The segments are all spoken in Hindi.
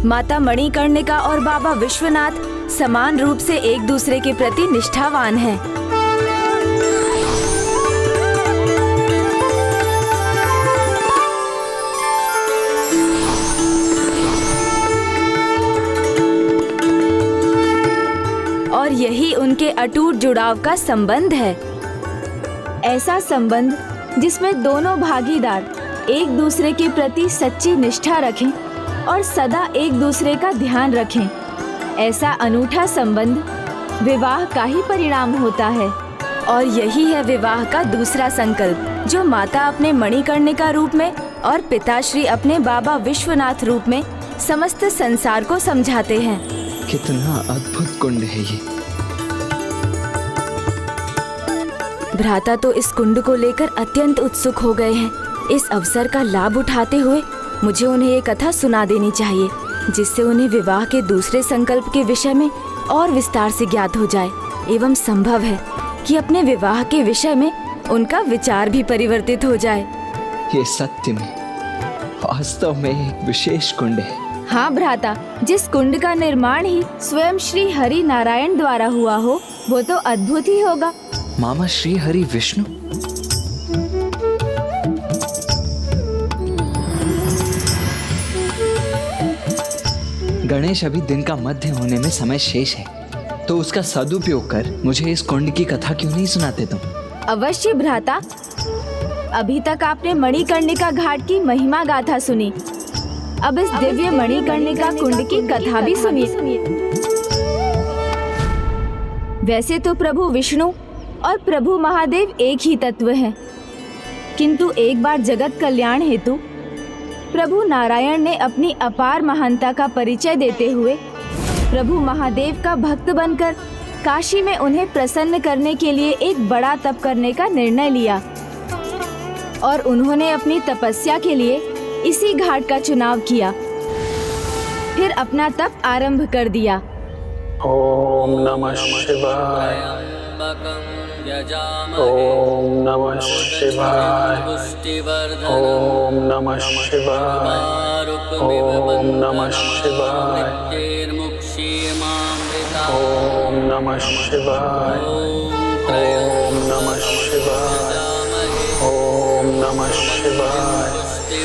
माता मणिकर्णिका और बाबा विश्वनाथ समान रूप से एक दूसरे के प्रति निष्ठावान हैं। और यही उनके अटूट जुड़ाव का संबंध है। ऐसा संबंध जिसमें दोनों भागीदार एक दूसरे के प्रति सच्ची निष्ठा रखें और सदा एक दूसरे का ध्यान रखें। ऐसा अनूठा संबंध विवाह का ही परिणाम होता है। और यही है विवाह का दूसरा संकल्प, जो माता अपने मणिकर्णिका रूप में और पिताश्री अपने बाबा विश्वनाथ रूप में समस्त संसार को समझाते हैं। कितना अद्भुत कुंड है ये। भ्राता तो इस कुंड को लेकर अत्यंत उत्सुक हो गए हैं। इस अवसर का लाभ उठाते हुए मुझे उन्हें ये कथा सुना देनी चाहिए, जिससे उन्हें विवाह के दूसरे संकल्प के विषय में और विस्तार से ज्ञात हो जाए, एवं संभव है कि अपने विवाह के विषय में उनका विचार भी परिवर्तित हो जाए। ये सत्य में वास्तव में एक विशेष कुंड है। हाँ भ्राता, जिस कुंड का निर्माण ही स्वयं श्री हरि नारायण द्वारा हुआ हो, वो तो अद्भुत ही होगा। मामा श्री हरि विष्णु? गणेश अभी दिन का मध्य होने में समय शेष है, तो उसका सदुपयोग कर मुझे इस कुंड की कथा क्यों नहीं सुनाते तुम? अवश्य भ्राता। अभी तक आपने मणिकर्णिका घाट की महिमा गाथा सुनी, अब इस दिव्य मणिकर्णिका कुंड की कथा भी सुनिए। वैसे तो प्रभु विष्णु और प्रभु महादेव एक ही तत्व हैं, किंतु एक बार जगत कल्याण हेतु प्रभु नारायण ने अपनी अपार महानता का परिचय देते हुए प्रभु महादेव का भक्त बनकर काशी में उन्हें प्रसन्न करने के लिए एक बड़ा तप करने का निर्णय लिया, और उन्होंने अपनी तपस्या के लिए इसी घाट का चुनाव किया। फिर अपना तप आरंभ कर दिया। ओम नमः शिवाय, ओम नमः शिवाय, ओम नमः शिवाय, ओम नमः शिवाय, ओम नमः शिवाय, ओम नमः शिवाय, ओम नमः शिवाय,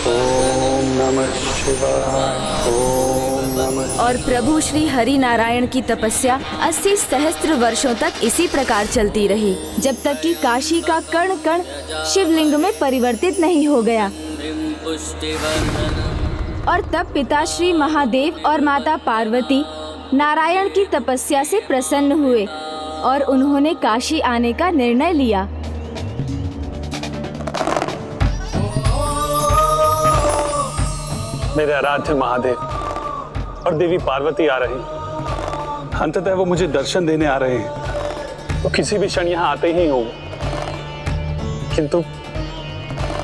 ओम नमः शिवाय, ओम नमः। और प्रभु श्री हरि नारायण की तपस्या 80 सहस्त्र वर्षों तक इसी प्रकार चलती रही, जब तक कि काशी का कण कण शिवलिंग में परिवर्तित नहीं हो गया। और तब पिता श्री महादेव और माता पार्वती नारायण की तपस्या से प्रसन्न हुए और उन्होंने काशी आने का निर्णय लिया। मेरे आराध्य महादेव और देवी पार्वती आ रही। अंततः वो मुझे दर्शन देने आ रहे हैं, तो किसी भी क्षण यहाँ आते ही होंगे।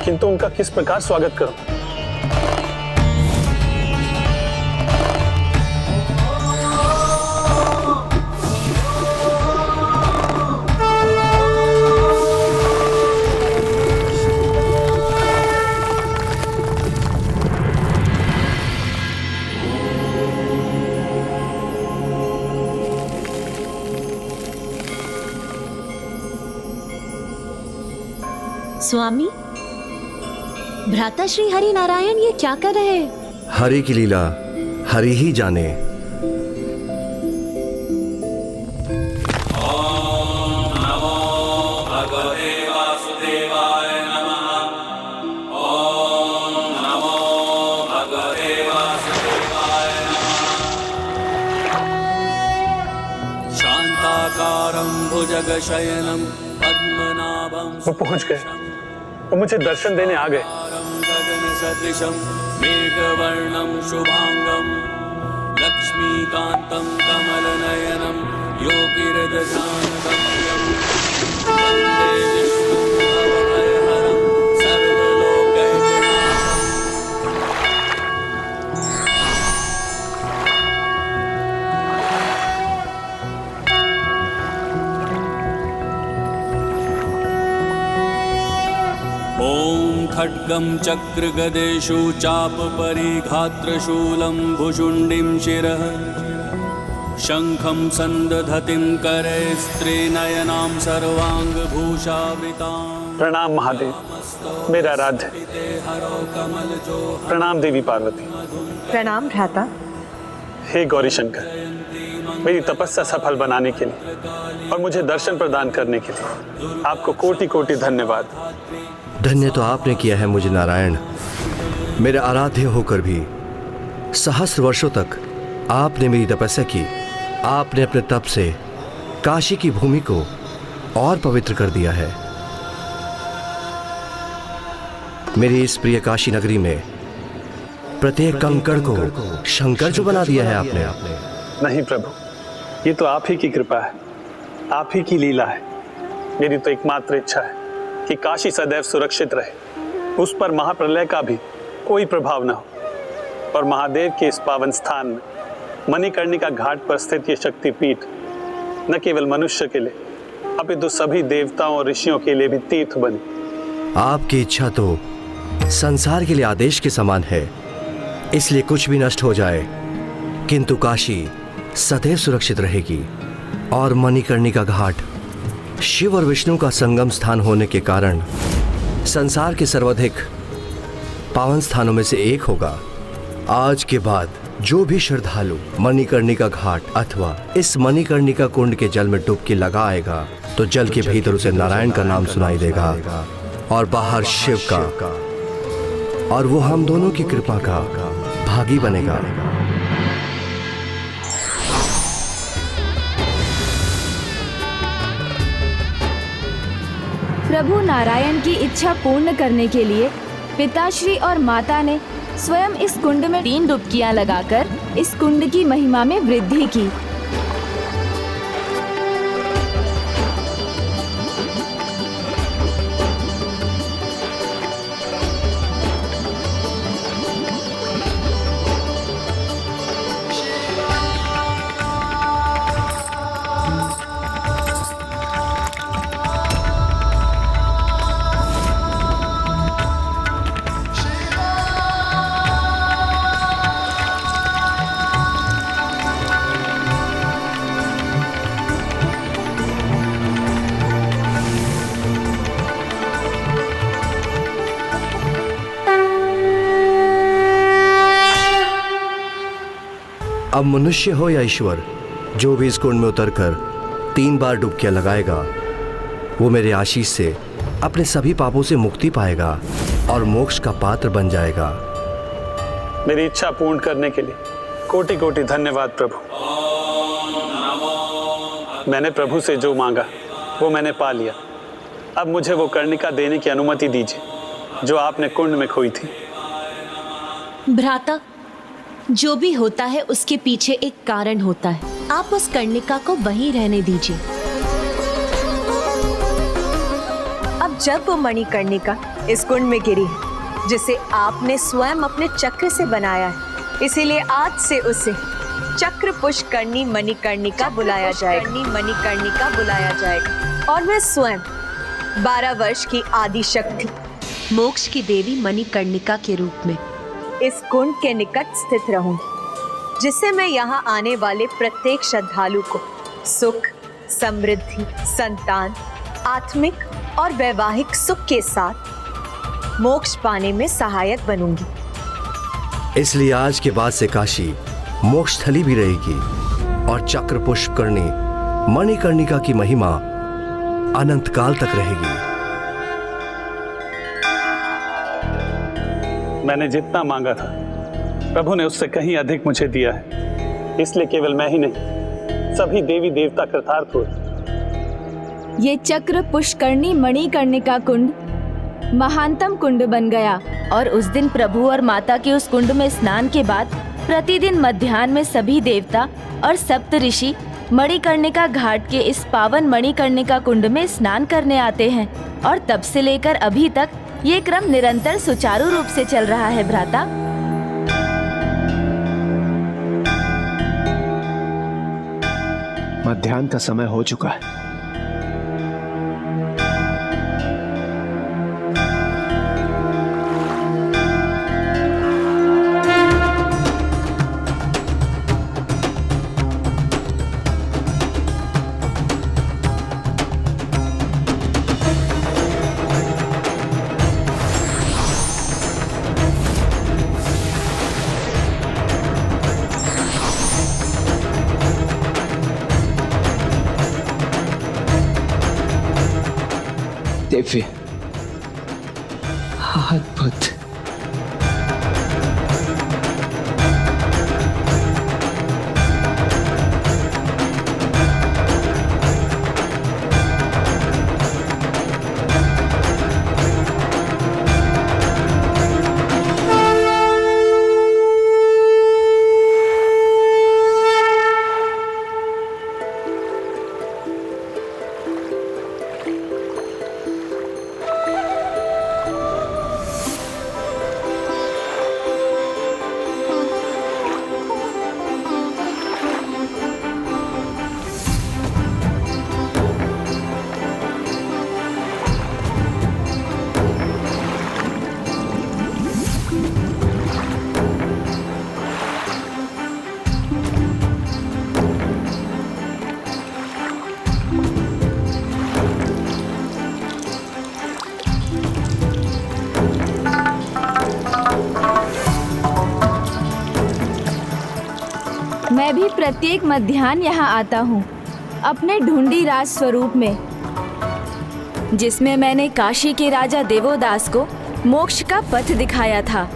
किंतु उनका किस प्रकार स्वागत करूं? स्वामी, भ्राता श्री हरि नारायण ये क्या कर रहे हैं? हरि की लीला हरि ही जाने। ओम नमो भगवते वासुदेवाय नमः। ओम नमो भगवते वासुदेवाय नमः। शांताकारं भुजगशयनं पद्मनाभं। वो पहुंच गए, वो मुझे दर्शन देने आ गए। गगनसदृशं मेघवर्णं शुभांगं लक्ष्मीकान्तं कमलनयनं योगिरदधानगम्यं वन्दे विष्णुं भवभयहरं सर्वलोकैकनाथम्। खड्गं चक्रगदेषु चापपरिघात्रशूलं भुशुण्डिं शिरः शङ्खं सन्दधतिं करे स्त्रीनयनां सर्वाङ्गभूषावृतां प्रणाम महादेव, मेरा आराध्य। प्रणाम देवी पार्वती। प्रणाम भ्राता। हे गौरी शंकर, मेरी तपस्या सफल बनाने के लिए और मुझे दर्शन प्रदान करने के लिए आपको कोटि कोटि धन्यवाद। धन्य तो आपने किया है मुझे नारायण। मेरे आराध्य होकर भी सहस्र वर्षों तक आपने मेरी तपस्या की। आपने अपने तप से काशी की भूमि को और पवित्र कर दिया है। मेरी इस प्रिय काशी नगरी में प्रत्येक कंकड़ को शंकर जो बना दिया है आपने। नहीं प्रभु, ये तो आप ही की कृपा है, आप ही की लीला है। मेरी तो एकमात्र इच्छा है कि काशी सदैव सुरक्षित रहे, उस पर महाप्रलय का भी कोई प्रभाव न हो और महादेव के इस पावन स्थान में मणिकर्णिका घाट पर स्थित ये शक्तिपीठ न केवल मनुष्य के लिए अपितु सभी देवताओं और ऋषियों के लिए भी तीर्थ बने। आपकी इच्छा तो संसार के लिए आदेश के समान है, इसलिए कुछ भी नष्ट हो जाए किंतु काशी सदैव सुरक्षित रहेगी। और मणिकर्णिका घाट शिव और विष्णु का संगम स्थान होने के कारण संसार के सर्वाधिक पावन स्थानों में से एक होगा। आज के बाद जो भी श्रद्धालु मणिकर्णिका घाट अथवा इस मणिकर्णिका कुंड के जल में डुबकी लगाएगा तो जल के भीतर उसे नारायण का नाम सुनाई देगा और बाहर शिव का, और वो हम दोनों की कृपा का भागी बनेगा। प्रभु नारायण की इच्छा पूर्ण करने के लिए पिताश्री और माता ने स्वयं इस कुंड में 3 डुबकियां लगाकर इस कुंड की महिमा में वृद्धि की। अब मनुष्य हो या ईश्वर, जो भी इस कुंड में उतरकर 3 बार डुबकियां लगाएगा वो मेरे आशीष से अपने सभी पापों से मुक्ति पाएगा और मोक्ष का पात्र बन जाएगा। मेरी इच्छा पूर्ण करने के लिए कोटि कोटि धन्यवाद प्रभु। मैंने प्रभु से जो मांगा वो मैंने पा लिया। अब मुझे वो कर्णिका देने की अनुमति दीजिए जो आपने कुंड में खोई थी। भ्राता, जो भी होता है उसके पीछे एक कारण होता है। आप उस कर्णिका को वहीं रहने दीजिए। अब जब वो मणिकर्णिका इस कुंड में गिरी है जिसे आपने स्वयं अपने चक्र से बनाया है, इसीलिए आज से उसे चक्र पुष्करणी मणिकर्णिका बुलाया जाएगा। और मैं स्वयं 12 वर्ष की आदि शक्ति मोक्ष की देवी मणिकर्णिका के रूप में इस कुंड के निकट स्थित रहूंगी, जिससे मैं यहाँ आने वाले प्रत्येक श्रद्धालु को सुख, समृद्धि, संतान, आत्मिक और वैवाहिक सुख के साथ मोक्ष पाने में सहायक बनूंगी। इसलिए आज के बाद से काशी मोक्ष स्थली भी रहेगी और चक्र पुष्करणी मणिकर्णिका की महिमा अनंत काल तक रहेगी। मैंने जितना मांगा था प्रभु ने उससे कहीं अधिक मुझे दिया है, इसलिए केवल मैं ही नहीं सभी देवी देवता कृतार्थ हुए। ये चक्र पुष्करणी मणिकर्णिका कुंड महानतम कुंड बन गया और उस दिन प्रभु और माता के उस कुंड में स्नान के बाद प्रतिदिन मध्याह्न में सभी देवता और सप्त ऋषि मणिकर्णिका घाट के इस पावन मणिकर्णिका कुंड में स्नान करने आते हैं और तब से लेकर अभी तक ये क्रम निरंतर सुचारू रूप से चल रहा है भ्राता। मध्याह्न का समय हो चुका है। दिव्य, अद्भुत। मैं भी प्रत्येक मध्याह्न यहाँ आता हूँ अपने ढूंढी राज स्वरूप में, जिसमें मैंने काशी के राजा देवोदास को मोक्ष का पथ दिखाया था।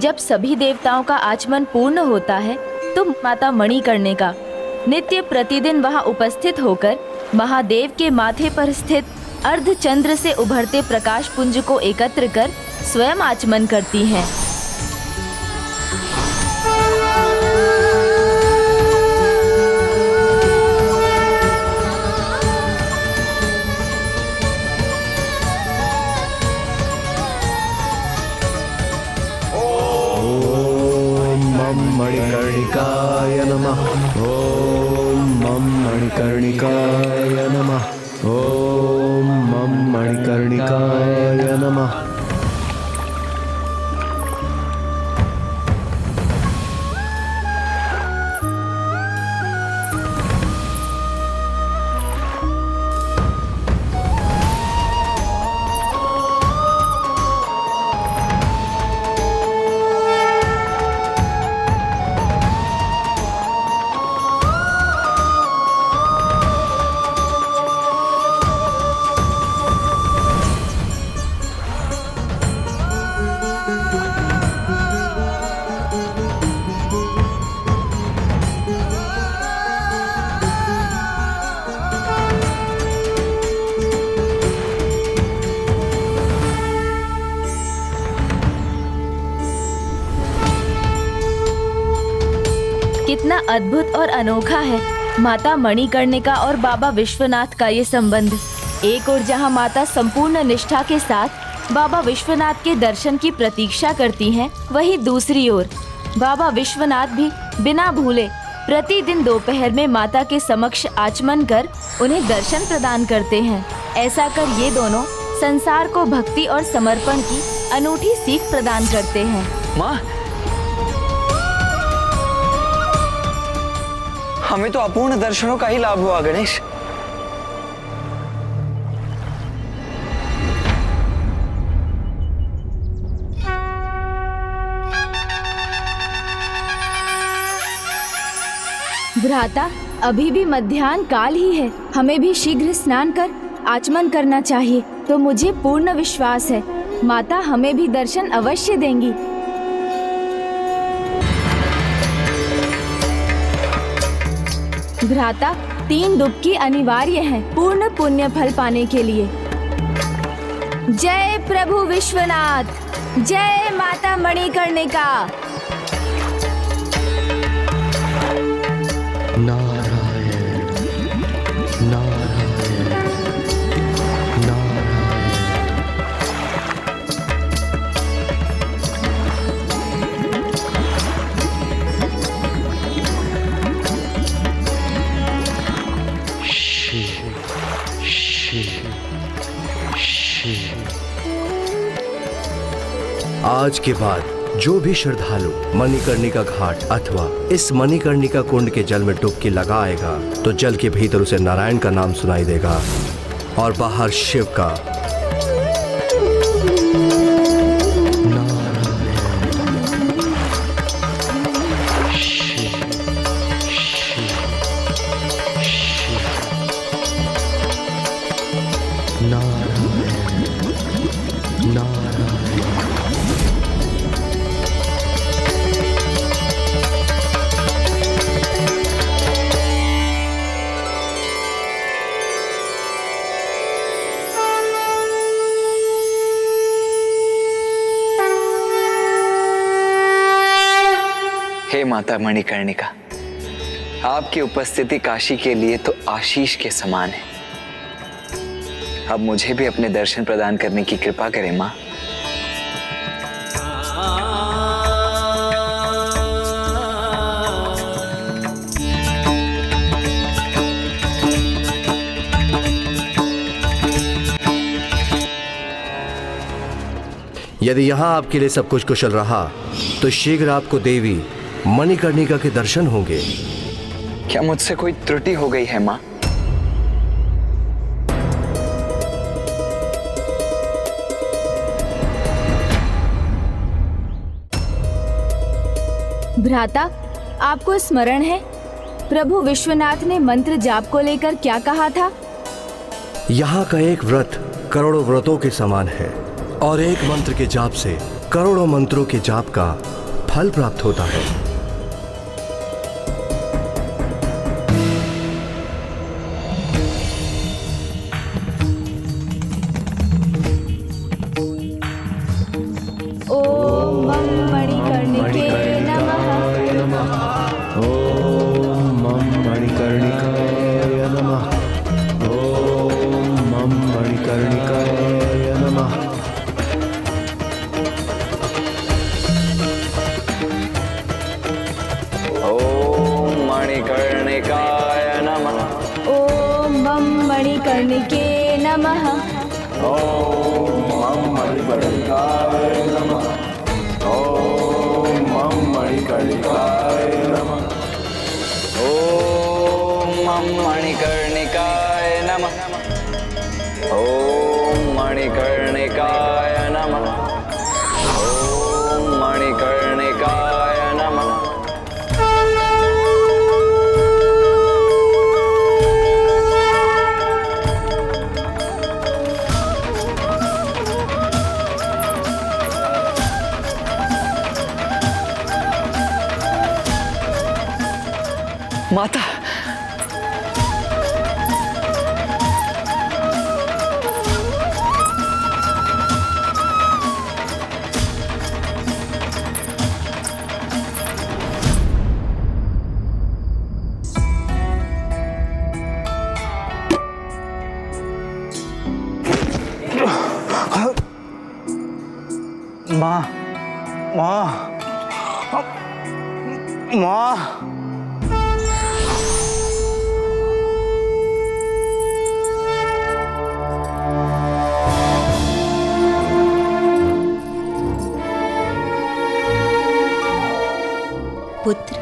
जब सभी देवताओं का आचमन पूर्ण होता है तो माता मणिकर्णिका का नित्य प्रतिदिन वहां उपस्थित होकर महादेव के माथे पर स्थित अर्धचंद्र से उभरते प्रकाश पुंज को एकत्र कर स्वयं आचमन करती हैं। मणिकर्णिकाय नमः। ओम मम मणिकर्णिकाय नमः। ओम मम मणिकर्णिकाय नमः। कितना अद्भुत और अनोखा है माता मणिकर्णिका और बाबा विश्वनाथ का ये संबंध। एक ओर जहाँ माता संपूर्ण निष्ठा के साथ बाबा विश्वनाथ के दर्शन की प्रतीक्षा करती हैं, वहीं दूसरी ओर बाबा विश्वनाथ भी बिना भूले प्रतिदिन दोपहर में माता के समक्ष आचमन कर उन्हें दर्शन प्रदान करते हैं। ऐसा कर ये दोनों संसार को भक्ति और समर्पण की अनूठी सीख प्रदान करते हैं। माँ, हमें तो अपूर्ण दर्शनों का ही लाभ हुआ गणेश। भ्राता, अभी भी मध्याह्न काल ही है, हमें भी शीघ्र स्नान कर आचमन करना चाहिए। तो मुझे पूर्ण विश्वास है माता हमें भी दर्शन अवश्य देंगी। भ्राता, 3 डुबकी अनिवार्य है पूर्ण पुण्य फल पाने के लिए। जय प्रभु विश्वनाथ, जय माता मणिकर्णिका। नारायण नारायण नारायण। शिव शिव शिव। आज के बाद जो भी श्रद्धालु मणिकर्णिका घाट अथवा इस मणिकर्णिका कुंड के जल में डुबकी लगाएगा तो जल के भीतर उसे नारायण का नाम सुनाई देगा और बाहर शिव का। हे माता मणिकर्णिका, आपकी उपस्थिति काशी के लिए तो आशीष के समान है। अब मुझे भी अपने दर्शन प्रदान करने की कृपा करें माँ। यदि यहाँ आपके लिए सब कुछ कुशल रहा तो शीघ्र आपको देवी मणिकर्णिका के दर्शन होंगे। क्या मुझसे कोई त्रुटि हो गई है माँ? भ्राता, आपको स्मरण है प्रभु विश्वनाथ ने मंत्र जाप को लेकर क्या कहा था? यहाँ का एक व्रत करोड़ों व्रतों के समान है और एक मंत्र के जाप से करोड़ों मंत्रों के जाप का फल प्राप्त होता है। ओम मणिकर्णिके नमः। ओम मम मणिकर्णिकाय नमः। ओम मम मणिकर्णिकाय नमः। ओम मणिकर्णिकाय नमः। ओम मम मणिकर्णिके नमः। ओम मम मणिकर्णिकाय नमः। ओम मणिकर्णिकाय नमः। ओम मणिकर्णिकाय नमः। माता, माँ, माँ, माँ। पुत्र,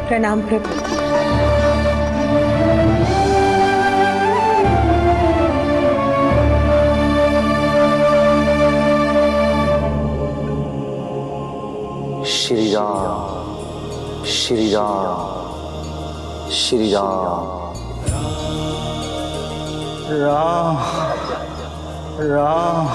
प्रणाम प्रभु। श्री राम, श्री राम, श्री राम। राम, राम।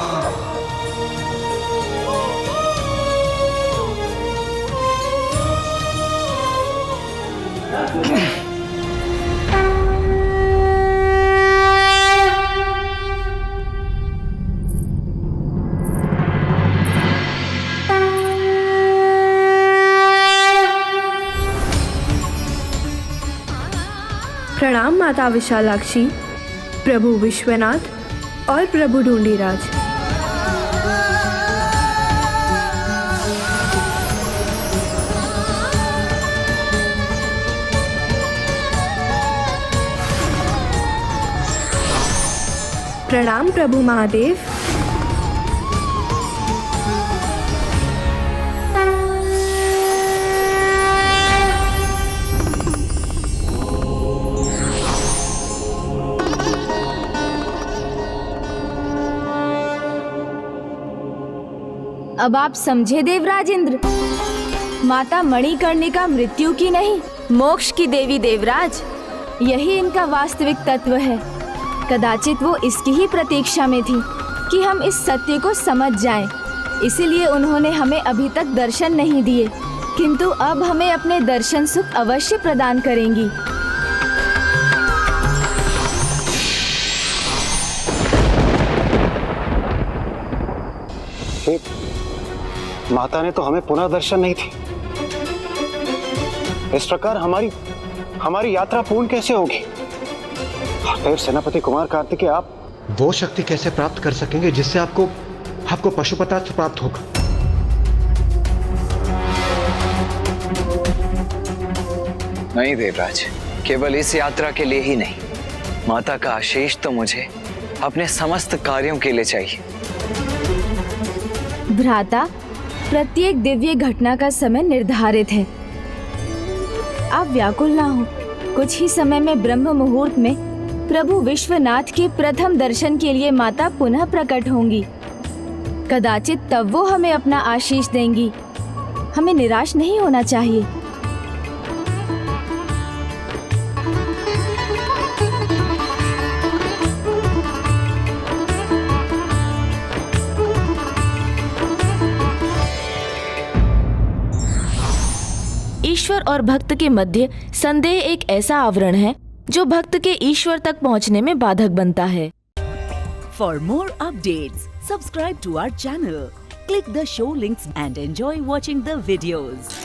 प्रणाम माता विशालाक्षी, प्रभु विश्वनाथ और प्रभु ढूंढीराज। प्रणाम प्रभु महादेव। अब आप समझे देवराज इंद्र, माता मणिकर्णिका मृत्यु की नहीं, मोक्ष की देवी देवराज। यही इनका वास्तविक तत्व है। कदाचित वो इसकी ही प्रतीक्षा में थी कि हम इस सत्य को समझ जाएं। इसीलिए उन्होंने हमें अभी तक दर्शन नहीं दिए, किंतु अब हमें अपने दर्शन सुख अवश्य प्रदान करेंगी। माता ने तो हमें पुनः दर्शन नहीं दी। इस प्रकार हमारी यात्रा पूर्ण कैसे होगी? देव सेनापति कुमार कार्तिकेय, आप वो शक्ति कैसे प्राप्त कर सकेंगे जिससे आपको पशुपतास्त्र प्राप्त होगा? नहीं देवराज, केवल इस यात्रा के लिए ही नहीं, माता का आशीष तो मुझे अपने समस्त कार्यों के लिए चाहिए। भ्राता, प्रत्येक दिव्य घटना का समय निर्धारित है। आप व्याकुल ना हो। कुछ ही समय में ब्रह्म मुहूर्त में प्रभु विश्वनाथ के प्रथम दर्शन के लिए माता पुनः प्रकट होंगी। कदाचित तब वो हमें अपना आशीष देंगी। हमें निराश नहीं होना चाहिए। ईश्वर और भक्त के मध्य संदेह एक ऐसा आवरण है जो भक्त के ईश्वर तक पहुंचने में बाधक बनता है। For more updates, subscribe to our channel, click the show links and enjoy watching the videos.